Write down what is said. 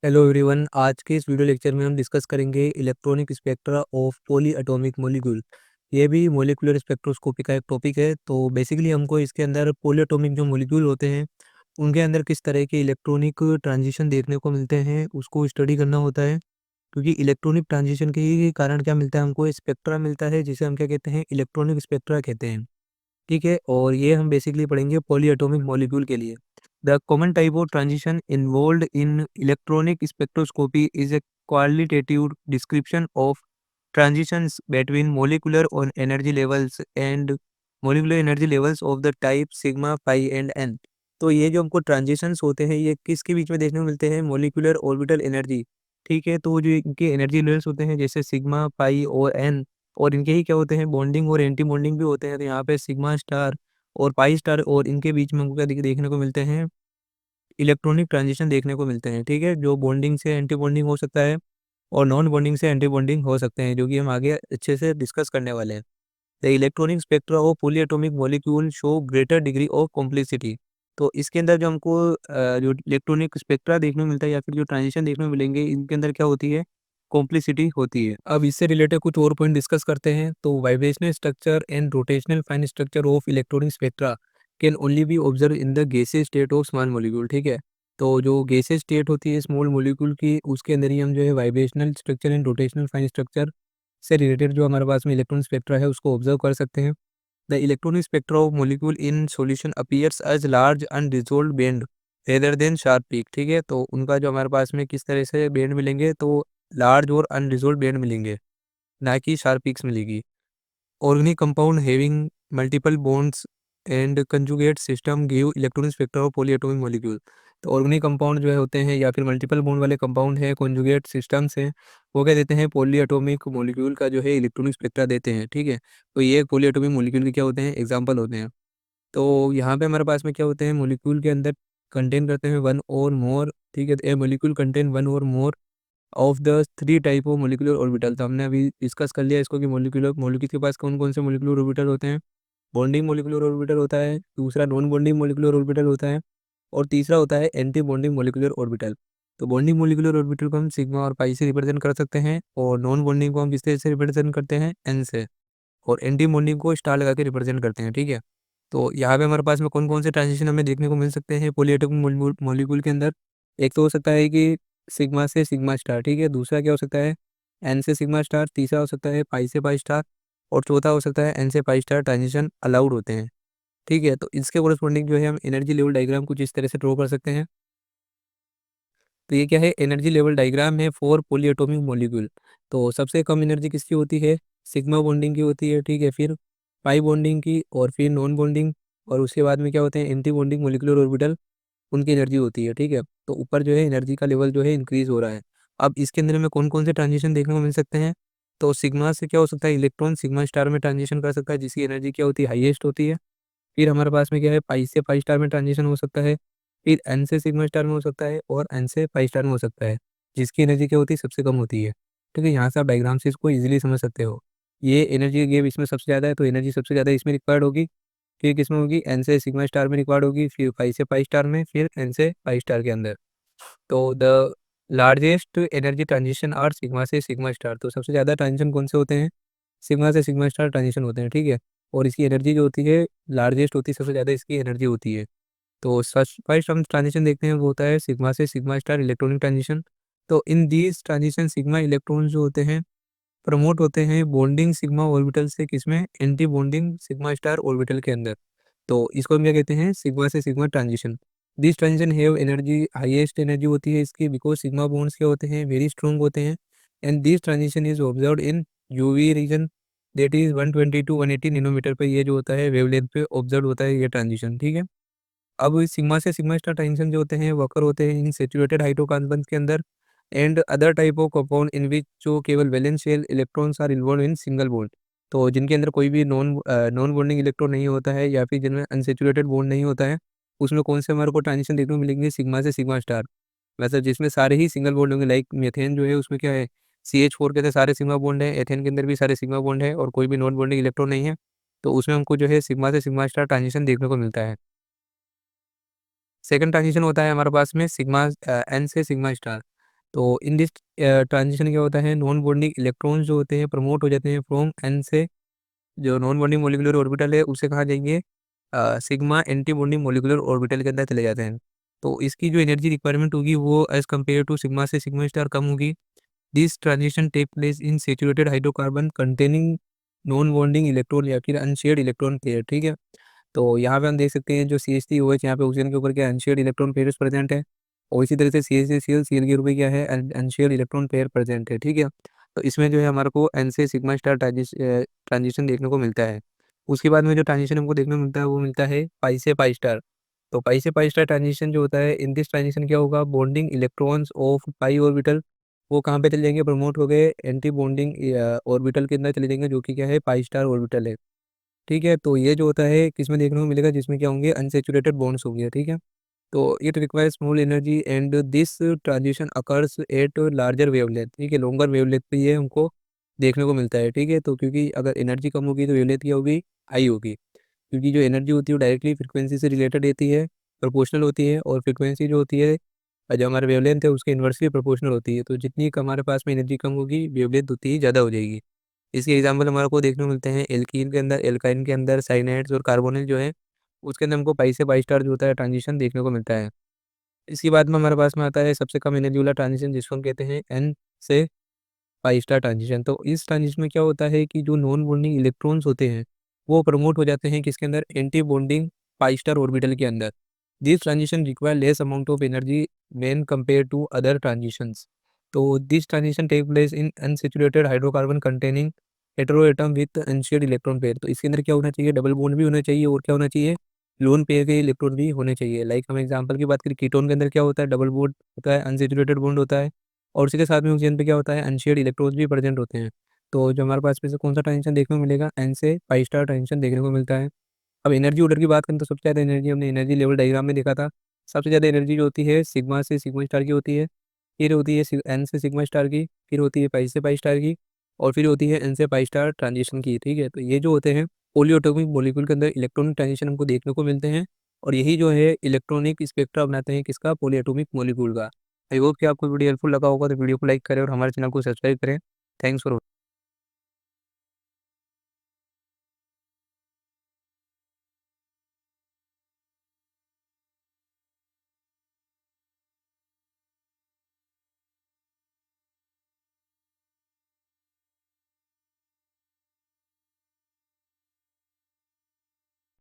Hello everyone. आज के इस वीडियो लेक्चर में हम डिस्कस करेंगे electronic spectra of poly atomic molecule. ये भी मोलिकुलर स्पेक्ट्रोस्कोपी का एक टॉपिक है। तो बेसिकली हमको इसके अंदर पॉली एटॉमिक जो मॉलिक्यूल होते हैं उनके अंदर किस तरह के इलेक्ट्रॉनिक ट्रांजिशन देखने को मिलते हैं उसको स्टडी करना होता है। क्योंकि इलेक्ट्रॉनिक ट्रांजिशन के ही कारण क्या मिलता है, हमको स्पेक्ट्रा मिलता है जिसे हम क्या कहते हैं, इलेक्ट्रॉनिक स्पेक्ट्रा कहते हैं। ठीक है, और ये हम बेसिकली पढ़ेंगे पॉली एटॉमिक मॉलिक्यूल के लिए। The common type of transition involved in electronic spectroscopy is a qualitative description of transitions between molecular on energy levels and molecular energy levels of the type sigma pi and n। तो ये जो हमको transitions होते हैं ये किसके बीच में देखने को मिलते हैं, मोलिकुलर ऑर्बिटल एनर्जी। ठीक है, तो जो इनके एनर्जी लेवल्स होते हैं जैसे सिग्मा पाई और एन, और इनके ही क्या होते हैं, बॉन्डिंग और एंटी बॉन्डिंग भी होते हैं। तो यहाँ पे सिग्मा स्टार और पाई स्टार और इनके बीच में हमको क्या देखने को मिलते हैं, इलेक्ट्रॉनिक ट्रांजिशन देखने को मिलते हैं। ठीक है, जो बॉन्डिंग से एंटी बॉन्डिंग हो सकता है और नॉन बॉन्डिंग से एंटी बॉन्डिंग हो सकते हैं, जो कि हम आगे अच्छे से डिस्कस करने वाले हैं। The electronic spectra of poly atomic molecule show greater degree of complexity. तो इसके अंदर जो हमको जो इलेक्ट्रॉनिक स्पेक्ट्रा देखने को मिलता है या फिर जो ट्रांजिशन देखने को मिलेंगे, इनके अंदर क्या होती है, कॉम्प्लेक्सिटी होती है। अब इससे रिलेटेड कुछ और पॉइंट डिस्कस करते हैं। तो vibrational structure and rotational fine structure of electronic spectra can only B observe in the gaseous state of small molecule. ठीक है, तो जो गैसियस स्टेट होती है स्मॉल मॉलिक्यूल की, उसके अंदर ही हम जो है vibrational structure and rotational fine structure से रिलेटेड जो हमारे पास में इलेक्ट्रॉन स्पेक्ट्रा है उसको ऑब्जर्व कर सकते हैं। The electronic spectra of molecule in solution appears as large unresolved band rather than sharp peak. ठीक है, तो उनका जो हमारे पास में किस तरह से बैंड मिलेंगे, तो लार्ज और अनरिजॉल्व्ड बैंड मिलेंगे, ना कि शार्प पीक्स मिलेगी। Organic compound having multiple bonds and conjugate system give electronic spectra of polyatomic molecule. तो ऑर्गेनिक कंपाउंड जो है होते हैं या फिर मल्टीपल बॉन्ड वाले कंपाउंड है, कंजुगेट सिस्टम्स हैं, वो क्या देते हैं, पॉलीएटॉमिक मॉलिक्यूल का जो है इलेक्ट्रॉनिक स्पेक्ट्रा देते हैं। ठीक है, तो ये पॉलीएटॉमिक मॉलिक्यूल के क्या होते हैं, एग्जाम्पल होते हैं। तो यहाँ पे हमारे पास में क्या होते हैं, मॉलिक्यूल के अंदर कंटेन करते हैं वन और मोर। ठीक है, ए मॉलिक्यूल कंटेन वन और more of the three type of molecular orbital. तो हमने अभी डिस्कस कर लिया इसको कि मोलिकुलर मॉलिक्यूल के पास कौन कौन से मोलिकुलर ऑर्बिटल होते हैं। बॉन्डिंग मोलिकुलर ऑर्बिटल होता है, दूसरा नॉन बॉन्डिंग मोलिकुलर ऑर्बिटल होता है, और तीसरा होता है एंटी बॉन्डिंग मोलिकुलर ऑर्बिटल। तो बॉन्डिंग मोलिकुलर ऑर्बिटल को हम सिग्मा और पाई से रिप्रेजेंट कर सकते हैं, और नॉन बॉन्डिंग को हम किस तरह से रिप्रेजेंट करते हैं, एन से, और एंटी बॉन्डिंग को स्टार लगा के रिप्रेजेंट करते हैं। ठीक है, तो यहाँ पे हमारे पास में कौन कौन से ट्रांजिशन हमें देखने को मिल सकते हैं पॉलीएटॉमिक मॉलिक्यूल के अंदर। एक तो हो सकता है कि सिग्मा से सिग्मा स्टार। ठीक है, दूसरा क्या हो सकता है, एन से सिग्मा स्टार, तीसरा हो सकता है पाई से पाई स्टार, और चौथा हो सकता है एन से पाई स्टार ट्रांजिशन अलाउड होते हैं। ठीक है, तो इसके कोरस्पॉन्डिंग जो है हम एनर्जी लेवल डायग्राम कुछ इस तरह से ड्रॉ कर सकते हैं। तो ये क्या है, एनर्जी लेवल डायग्राम है फॉर पॉलीएटॉमिक मॉलिक्यूल। तो सबसे कम एनर्जी किसकी होती है, सिग्मा बॉन्डिंग की होती है। ठीक है, फिर पाई बॉन्डिंग की, और फिर नॉन बॉन्डिंग, और उसके बाद में क्या होते हैं, एंटी बॉन्डिंग मोलिकुलर ऑर्बिटल, उनकी एनर्जी होती है। ठीक है, तो ऊपर जो है एनर्जी का लेवल जो है इंक्रीज हो रहा है। अब इसके अंदर में कौन कौन से ट्रांजिशन देखने को मिल सकते हैं, तो सिग्मा से क्या हो सकता है, इलेक्ट्रॉन सिग्मा स्टार में ट्रांजिशन कर सकता है जिसकी एनर्जी क्या होती है, हाईएस्ट होती है। फिर हमारे पास में क्या है, पाई से पाई स्टार में ट्रांजिशन हो सकता है, फिर एन से सिग्मा स्टार में हो सकता है, और एन से पाई स्टार में हो सकता है जिसकी एनर्जी क्या होती है, सबसे कम होती है। ठीक है, यहाँ से आप डायग्राम से इसको इजीली समझ सकते हो। ये एनर्जी गेप इसमें सबसे ज़्यादा है, तो एनर्जी सबसे ज़्यादा इसमें रिक्वायर्ड होगी। फिर किसमें होगी, एन से सिग्मा स्टार में रिक्वायर्ड होगी, फिर पाई से पाई स्टार में, फिर एन से पाई स्टार के अंदर। तो the largest energy transition are sigma से सिग्मा स्टार। तो सबसे ज़्यादा ट्रांजिशन कौन से होते हैं, सिग्मा से सिग्मा स्टार ट्रांजिशन होते हैं। ठीक है, और इसकी एनर्जी जो होती है लार्जेस्ट होती है, सबसे ज़्यादा इसकी एनर्जी होती है। तो फर्स्ट हम ट्रांजिशन देखते हैं, वो होता है सिग्मा से सिग्मा स्टार इलेक्ट्रॉनिक ट्रांजिशन। तो in these transition sigma electron जो होते हैं प्रमोट होते हैं बॉन्डिंग सिग्मा ऑर्बिटल से, किसमें, anti bonding sigma star orbital के अंदर। तो इसको हम क्या कहते हैं, सिग्मा से sigma transition. This transition have energy, highest energy होती है इसकी, बिकॉज सिग्मा बॉन्ड्स क्या होते हैं, वेरी स्ट्रॉन्ग होते हैं। And this transition is observed in UV region, that is 120 to 180 nanometre पे ये जो होता है वेवलेंथ पे ऑब्जर्व होता है ये ट्रांजिशन। ठीक है, अब सिग्मा से सिग्मा स्टार ट्रांजिशन जो होते हैं वकर होते हैं इन सैचुरेटेड हाइड्रोकार्बन के अंदर and other type of compound in which जो केवल valence shell electrons are involved in single bond. तो जिनके अंदर कोई भी नॉन बॉन्डिंग इलेक्ट्रॉन नहीं होता है या फिर जिनमें अनसेचुरेटेड बॉन्ड नहीं होता है, उसमें कौन से हमारे को ट्रांजिशन देखने को मिलेंगे, सिग्मा से सिग्मा स्टार। वैसे जिसमें सारे ही सिंगल बॉन्ड होंगे, लाइक मेथेन जो है उसमें क्या है, CH4 के अंदर सारे सिग्मा बॉन्ड है, एथेन के अंदर भी सारे सिग्मा बॉन्ड है, और कोई भी नॉन बॉन्डिंग इलेक्ट्रॉन नहीं है। तो उसमें हमको जो है सिग्मा से सिग्मा स्टार ट्रांजिशन देखने को मिलता है। सेकंड ट्रांजिशन होता है हमारे पास में सिग्मा एन से सिग्मा स्टार। तो इन दिस ट्रांजिशन क्या होता है, नॉन बॉन्डिंग इलेक्ट्रॉन्स जो होते हैं प्रमोट हो जाते हैं फ्रॉम एन से, जो नॉन बॉन्डिंग मोलिकुलर ऑर्बिटल है उसे कहाँ जाएंगे, sigma anti bonding molecular orbital के अंदर चले जाते हैं। तो इसकी जो एनर्जी रिक्वायरमेंट होगी वो एज कम्पेयर टू सिग्मा से सिग्मा स्टार कम होगी। This transition take place in saturated hydrocarbon containing non bonding electron या फिर अनशेयर्ड इलेक्ट्रॉन पेयर, ठीक है। तो यहाँ पे हम देख सकते हैं जो CH3OH यहाँ पे ऑक्सीजन के ऊपर क्या अनशेयर्ड इलेक्ट्रॉन पेयर्स प्रेजेंट है, और इसी तरह से CH3Cl के ऊपर क्या है अनशेयर्ड इलेक्ट्रॉन पेयर प्रेजेंट है, ठीक है। तो इसमें जो है हमारे को एन से सिग्मा स्टार ट्रांजिशन देखने को मिलता है। उसके बाद में जो ट्रांजिशन हमको देखने को मिलता है वो मिलता है पाई से पाई स्टार। तो पाई से पाई स्टार ट्रांजिशन जो होता है, इन दिस ट्रांजिशन क्या होगा, bonding electrons of pi orbital वो कहाँ पे चले जाएंगे, प्रमोट हो गए एंटी बॉन्डिंग ऑर्बिटल के अंदर चले जाएंगे जो कि क्या है पाई स्टार ऑर्बिटल है, ठीक है। तो ये जो होता है किसमें देखने को मिलेगा, जिसमें क्या होंगे अनसेचुरेटेड बॉन्ड्स होंगे, ठीक है। तो it requires small energy and this transition occurs at larger wavelength, ठीक है, लॉन्गर वेवलेंथ पे ये हमको देखने को मिलता है, ठीक है। तो क्योंकि अगर एनर्जी कम होगी तो वेवलेंथ क्या होगी, हाई होगी, क्योंकि जो एनर्जी होती है वो डायरेक्टली फ्रिक्वेंसी से रिलेटेड रहती है, प्रोपोर्शनल होती है, और फ्रिक्वेंसी जो होती है जो हमारा वेवलेंथ है उसके इन्वर्सली प्रोपोर्शनल होती है। तो जितनी हमारे पास में एनर्जी कम होगी वेवलेंथ उतनी ही ज़्यादा हो जाएगी। इसके एग्जाम्पल हमारे को देखने को मिलते हैं एल्कीन के अंदर, एल्काइन के अंदर साइनाइड्स और कार्बोनिल जो है उसके अंदर हमको पाई से पाई स्टार जो होता है ट्रांजिशन देखने को मिलता है। इसके बाद में हमारे पास में आता है सबसे कम एनर्जी वाला ट्रांजिशन जिसको हम कहते हैं एन से पाई स्टार ट्रांजिशन। तो इस ट्रांजिशन में क्या होता है कि जो नॉन बॉन्डिंग इलेक्ट्रॉन्स होते हैं वो प्रमोट हो जाते हैं किसके अंदर, anti bonding pi star orbital के अंदर। This transition require less amount of energy when compare to other transitions. तो this transition take place in unsaturated hydrocarbon containing hetero atom with unshared electron pair. तो इसके अंदर क्या होना चाहिए, double bond भी होना चाहिए, और क्या होना चाहिए, लोन पेयर के इलेक्ट्रॉन भी होने चाहिए। लाइक हम एग्जांपल की बात करें, कीटोन के अंदर क्या होता है, डबल बॉन्ड होता है, अनसेचुरेटेड बॉन्ड होता है, और उसी के साथ में ऑक्सीजन पे क्या होता है, अनशेयर्ड इलेक्ट्रॉन्स भी प्रेजेंट होते हैं। तो जो हमारे पास में से कौन सा ट्रांजिशन देखने को मिलेगा, एन से पाई स्टार ट्रांजिशन देखने को मिलता है। अब एनर्जी ऑर्डर की बात करें तो सबसे ज़्यादा एनर्जी हमने एनर्जी लेवल डायग्राम में देखा था, सबसे ज़्यादा एनर्जी जो होती है सिग्मा से सिग्मा स्टार की होती है, फिर होती है एन से सिग्मा स्टार की, फिर होती है पाई से पाई स्टार की, और फिर होती है एन से पाई स्टार ट्रांजिशन की, ठीक है। तो ये जो होते हैं पॉलीएटॉमिक मॉलिक्यूल के अंदर इलेक्ट्रॉनिक ट्रांजिशन हमको देखने को मिलते हैं, और यही जो है इलेक्ट्रॉनिक स्पेक्ट्रा बनाते हैं किसका, पॉलीएटॉमिक मॉलिक्यूल का। आई होप कि आपको वीडियो हेल्पफुल लगा होगा, तो वीडियो को लाइक करें और हमारे चैनल को सब्सक्राइब करें। Thanks for